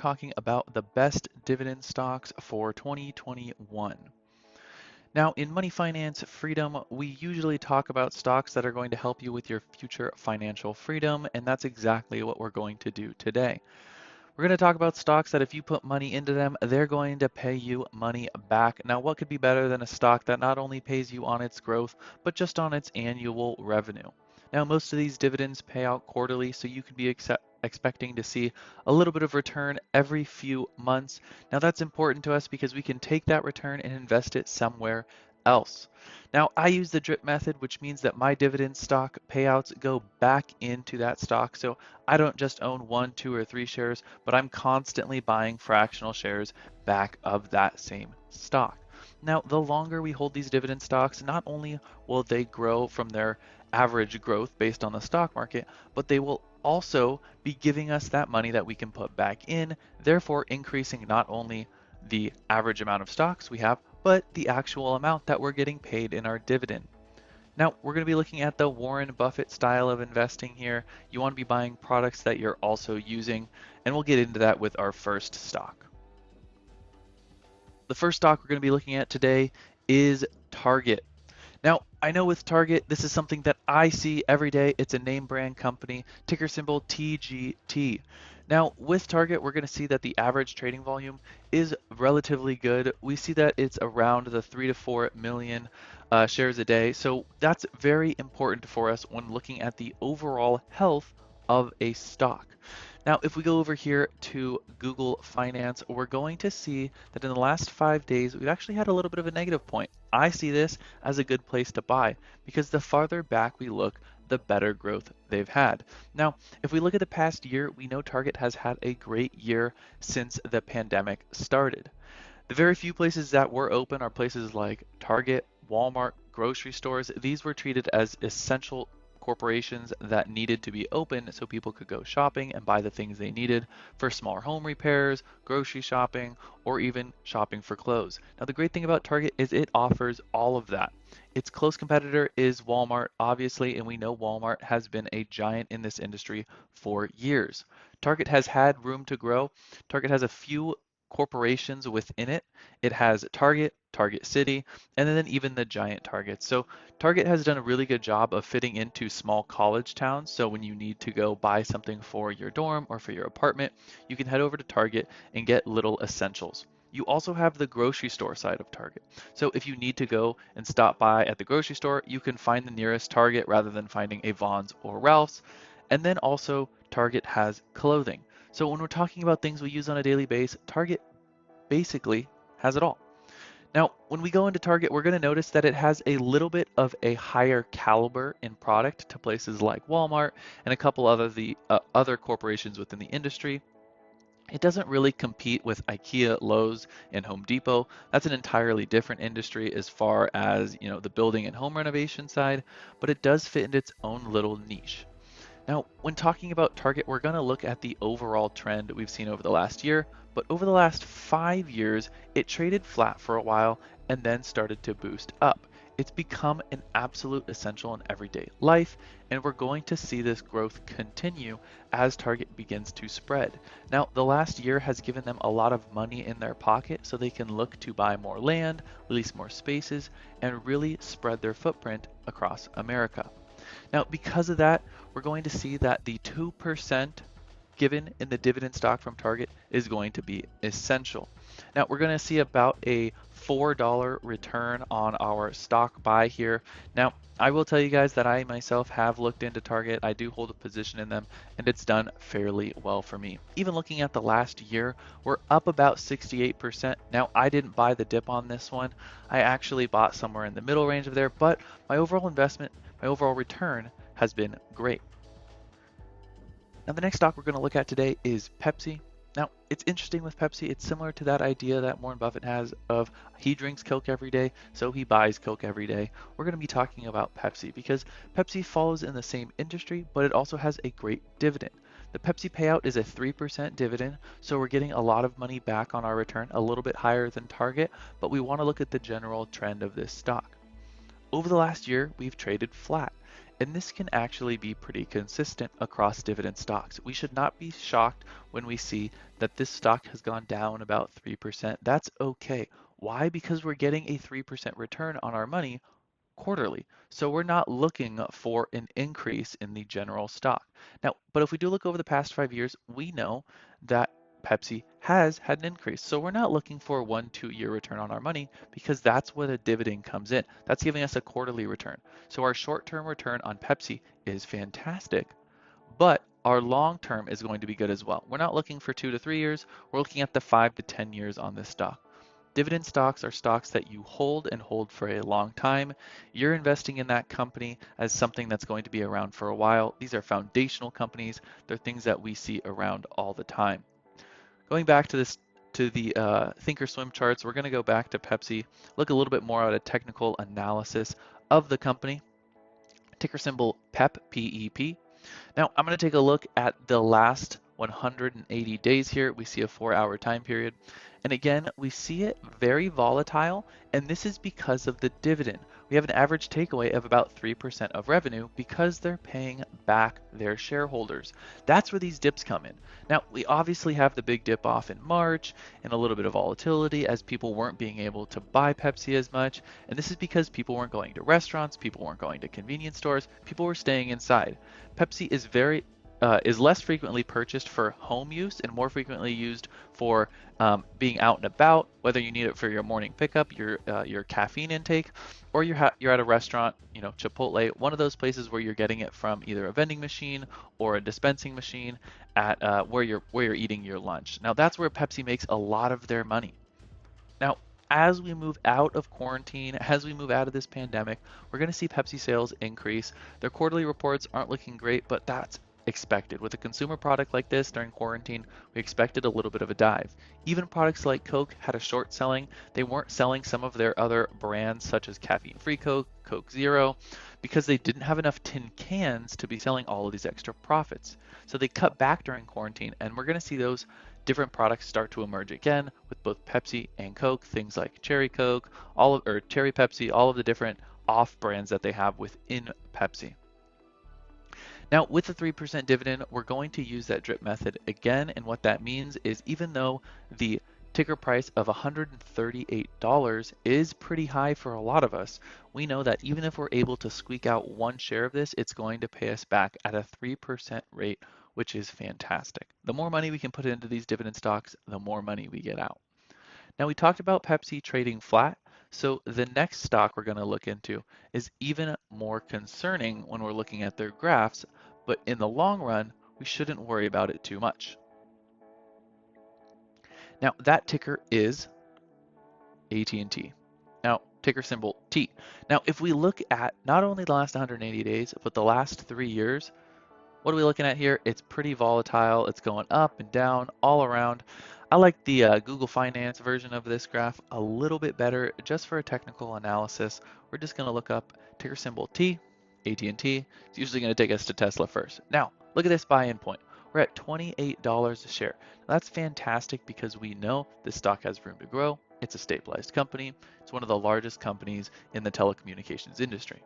talking about the best dividend stocks for 2021. Now, in Money Finance Freedom, we usually talk about stocks that are going to help you with your future financial freedom, and that's exactly what we're going to do today. We're going to talk about stocks that if you put money into them, they're going to pay you money back. Now, what could be better than a stock that not only pays you on its growth, but just on its annual revenue? Now, most of these dividends pay out quarterly, so you could be expecting to see a little bit of return every few months. Now, that's important to us because we can take that return and invest it somewhere else. Now, I use the drip method, which means that my dividend stock payouts go back into that stock. So I don't just own 1, 2, or 3 shares, but I'm constantly buying fractional shares back of that same stock. Now, the longer we hold these dividend stocks, not only will they grow from their average growth based on the stock market, but they will also be giving us that money that we can put back in, therefore increasing not only the average amount of stocks we have, but the actual amount that we're getting paid in our dividend. Now, we're going to be looking at the Warren Buffett style of investing here. You want to be buying products that you're also using, and we'll get into that with our first stock. The first stock we're going to be looking at today is Target. Now, I know with Target, this is something that I see every day. It's a name brand company, ticker symbol TGT. Now, with Target, we're going to see that the average trading volume is relatively good. We see that it's around the 3 to 4 million shares a day. So that's very important for us when looking at the overall health of a stock. Now, if we go over here to Google Finance, we're going to see that in the last 5 days, we've actually had a little bit of a negative point. I see this as a good place to buy because the farther back we look, the better growth they've had. Now, if we look at the past year, we know Target has had a great year since the pandemic started. The very few places that were open are places like Target, Walmart, grocery stores. These were treated as essential corporations that needed to be open so people could go shopping and buy the things they needed for small home repairs, grocery shopping, or even shopping for clothes. Now, the great thing about Target is it offers all of that. Its close competitor is Walmart, obviously, and we know Walmart has been a giant in this industry for years. Target has had room to grow. Target has a few corporations within it. It has Target, Target City, and then even the giant Targets. So Target has done a really good job of fitting into small college towns. So when you need to go buy something for your dorm or for your apartment, you can head over to Target and get little essentials. You also have the grocery store side of Target. So if you need to go and stop by at the grocery store, you can find the nearest Target rather than finding a Vons or Ralph's. And then also Target has clothing. So when we're talking about things we use on a daily basis, Target basically has it all. Now, when we go into Target, we're going to notice that it has a little bit of a higher caliber in product to places like Walmart and a couple other corporations within the industry. It doesn't really compete with IKEA, Lowe's, and Home Depot. That's an entirely different industry as far as, the building and home renovation side, but it does fit in its own little niche. Now, when talking about Target, we're going to look at the overall trend that we've seen over the last year, but over the last 5 years, it traded flat for a while and then started to boost up. It's become an absolute essential in everyday life, and we're going to see this growth continue as Target begins to spread. Now, the last year has given them a lot of money in their pocket so they can look to buy more land, lease more spaces, and really spread their footprint across America. Now, because of that, we're going to see that the 2% given in the dividend stock from Target is going to be essential. Now, we're going to see about a $4 return on our stock buy here. Now, I will tell you guys that I myself have looked into Target. I do hold a position in them, and it's done fairly well for me. Even looking at the last year, we're up about 68%. Now, I didn't buy the dip on this one. I actually bought somewhere in the middle range of there, but my overall investment, my overall return has been great. Now, the next stock we're going to look at today is Pepsi. Now, it's interesting with Pepsi. It's similar to that idea that Warren Buffett has of he drinks Coke every day, so he buys Coke every day. We're going to be talking about Pepsi because Pepsi follows in the same industry, but it also has a great dividend. The Pepsi payout is a 3% dividend, so we're getting a lot of money back on our return, a little bit higher than Target, but we want to look at the general trend of this stock. Over the last year, we've traded flat. And this can actually be pretty consistent across dividend stocks. We should not be shocked when we see that this stock has gone down about 3%. That's okay. Why? Because we're getting a 3% return on our money quarterly. So we're not looking for an increase in the general stock. Now, but if we do look over the past 5 years, we know that Pepsi has had an increase. So we're not looking for a 1-2 year return on our money because that's where the dividend comes in. That's giving us a quarterly return. So our short-term return on Pepsi is fantastic, but our long term is going to be good as well. We're not looking for 2 to 3 years. We're looking at the 5 to 10 years on this stock. Dividend stocks are stocks that you hold and hold for a long time. You're investing in that company as something that's going to be around for a while. These are foundational companies. They're things that we see around all the time. Going back to this to the Thinkorswim charts, we're going to go back to Pepsi, look a little bit more at a technical analysis of the company. Ticker symbol PEP, P-E-P. Now I'm going to take a look at the last 180 days here. We see a 4-hour time period. And again, we see it very volatile, and this is because of the dividend. We have an average takeaway of about 3% of revenue because they're paying back their shareholders. That's where these dips come in. Now, we obviously have the big dip off in March and a little bit of volatility as people weren't being able to buy Pepsi as much. And this is because people weren't going to restaurants, people weren't going to convenience stores, people were staying inside. Pepsi is less frequently purchased for home use and more frequently used for being out and about, whether you need it for your morning pickup, your caffeine intake, or you're at a restaurant, Chipotle, one of those places where you're getting it from either a vending machine or a dispensing machine at where you're eating your lunch. Now that's where Pepsi makes a lot of their money. Now, as we move out of quarantine, as we move out of this pandemic, we're going to see Pepsi sales increase. Their quarterly reports aren't looking great, but that's expected. With a consumer product like this during quarantine, we expected a little bit of a dive. Even products like Coke had a short selling. They weren't selling some of their other brands such as caffeine-free Coke, Coke Zero, because they didn't have enough tin cans to be selling all of these extra profits. So they cut back during quarantine, and we're going to see those different products start to emerge again with both Pepsi and Coke, things like Cherry Coke, or Cherry Pepsi, all of the different off brands that they have within Pepsi. Now, with the 3% dividend, we're going to use that drip method again, and what that means is even though the ticker price of $138 is pretty high for a lot of us, we know that even if we're able to squeak out one share of this, it's going to pay us back at a 3% rate, which is fantastic. The more money we can put into these dividend stocks, the more money we get out. Now we talked about Pepsi trading flat, so the next stock we're going to look into is even more concerning when we're looking at their graphs, but in the long run, we shouldn't worry about it too much. Now that ticker is AT&T. Now ticker symbol T. Now if we look at not only the last 180 days, but the last 3 years, what are we looking at here? It's pretty volatile. It's going up and down all around. I like the Google Finance version of this graph a little bit better just for a technical analysis. We're just going to look up ticker symbol T, AT&T. It's usually going to take us to Tesla first. Now, look at this buy-in point. We're at $28 a share. Now, that's fantastic because we know this stock has room to grow. It's a stabilized company. It's one of the largest companies in the telecommunications industry.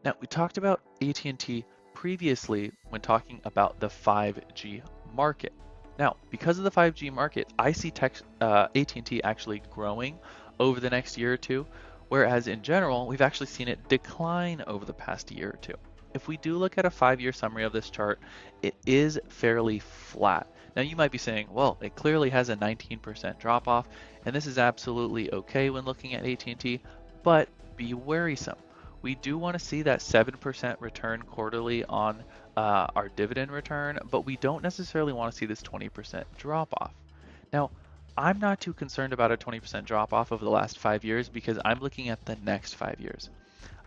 Now, we talked about AT&T previously when talking about the 5G market. Now, because of the 5G market, I see AT&T actually growing over the next year or two, whereas in general, we've actually seen it decline over the past year or two. If we do look at a 5-year summary of this chart, it is fairly flat. Now you might be saying, well, it clearly has a 19% drop off, and this is absolutely okay when looking at AT&T, but be worrisome. We do want to see that 7% return quarterly on our dividend return, but we don't necessarily want to see this 20% drop off. Now, I'm not too concerned about a 20% drop off over the last 5 years because I'm looking at the next 5 years.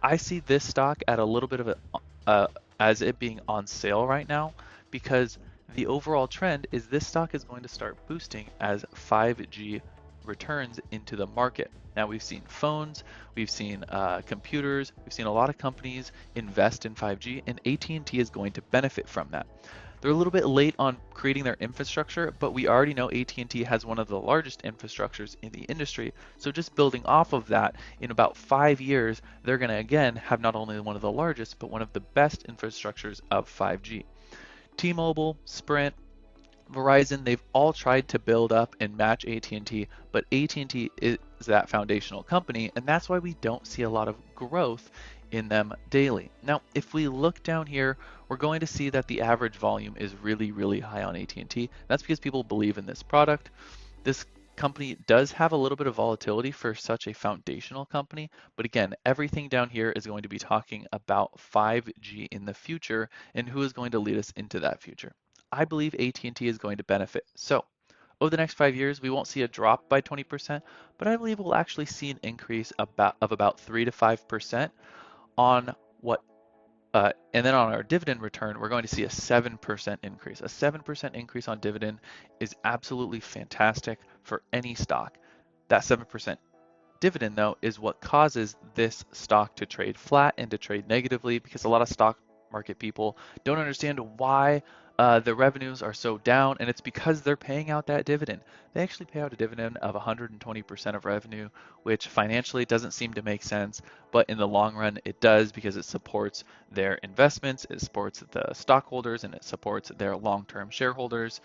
I see this stock at a little bit of as it being on sale right now because the overall trend is this stock is going to start boosting as 5G returns into the market. Now we've seen phones, we've seen computers, we've seen a lot of companies invest in 5G, and AT&T is going to benefit from that. They're a little bit late on creating their infrastructure, but we already know AT&T has one of the largest infrastructures in the industry. So just building off of that, in about 5 years, they're going to again have not only one of the largest, but one of the best infrastructures of 5G. T-Mobile, Sprint, Verizon, they've all tried to build up and match AT&T, but AT&T is that foundational company, and that's why we don't see a lot of growth in them daily. Now, if we look down here, we're going to see that the average volume is really, really high on AT&T. That's because people believe in this product. This company does have a little bit of volatility for such a foundational company, but again, everything down here is going to be talking about 5G in the future and who is going to lead us into that future. I believe AT&T is going to benefit. So over the next 5 years, we won't see a drop by 20%, but I believe we'll actually see an increase of about 3 to 5% on what and then on our dividend return, we're going to see a 7% increase. A 7% increase on dividend is absolutely fantastic for any stock. That 7% dividend, though, is what causes this stock to trade flat and to trade negatively, because a lot of stock market people don't understand why the revenues are so down, and it's because they're paying out that dividend. They actually pay out a dividend of 120% of revenue, which financially doesn't seem to make sense, but in the long run it does, because it supports their investments, it supports the stockholders, and it supports their long-term shareholders.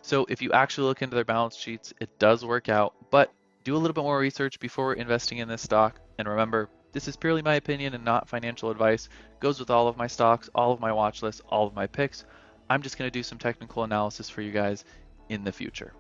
So if you actually look into their balance sheets, it does work out, but do a little bit more research before investing in this stock. And remember, this is purely my opinion and not financial advice. It goes with all of my stocks, all of my watch lists, all of my picks. I'm just going to do some technical analysis for you guys in the future.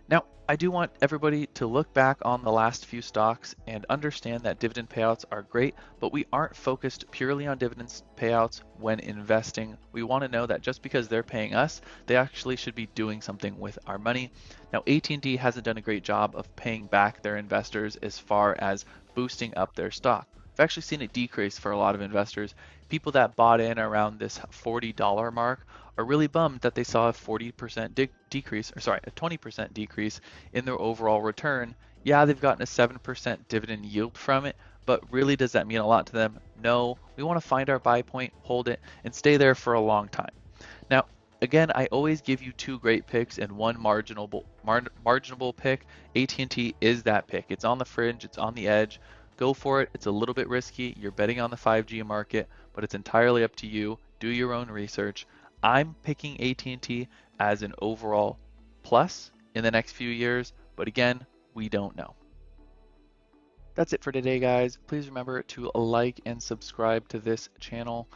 Now, I do want everybody to look back on the last few stocks and understand that dividend payouts are great, but we aren't focused purely on dividends payouts when investing. We want to know that just because they're paying us, they actually should be doing something with our money. Now, AT&T hasn't done a great job of paying back their investors as far as boosting up their stock. I've actually seen it decrease for a lot of investors. People that bought in around this $40 mark are really bummed that they saw a 40% decrease, or sorry, a 20% decrease in their overall return. Yeah, they've gotten a 7% dividend yield from it, but really does that mean a lot to them? No, we want to find our buy point, hold it, and stay there for a long time. Now, again, I always give you two great picks and one marginable pick. AT&T is that pick. It's on the fringe, it's on the edge. Go for it. It's a little bit risky. You're betting on the 5G market, but it's entirely up to you. Do your own research. I'm picking AT&T as an overall plus in the next few years, but again, we don't know. That's it for today, guys. Please remember to like and subscribe to this channel.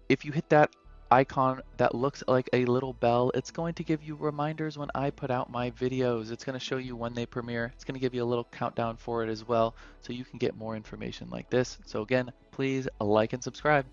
If you hit that icon that looks like a little bell, it's going to give you reminders when I put out my videos. It's going to show you when they premiere. It's going to give you a little countdown for it as well, so you can get more information like this. So again, please like and subscribe.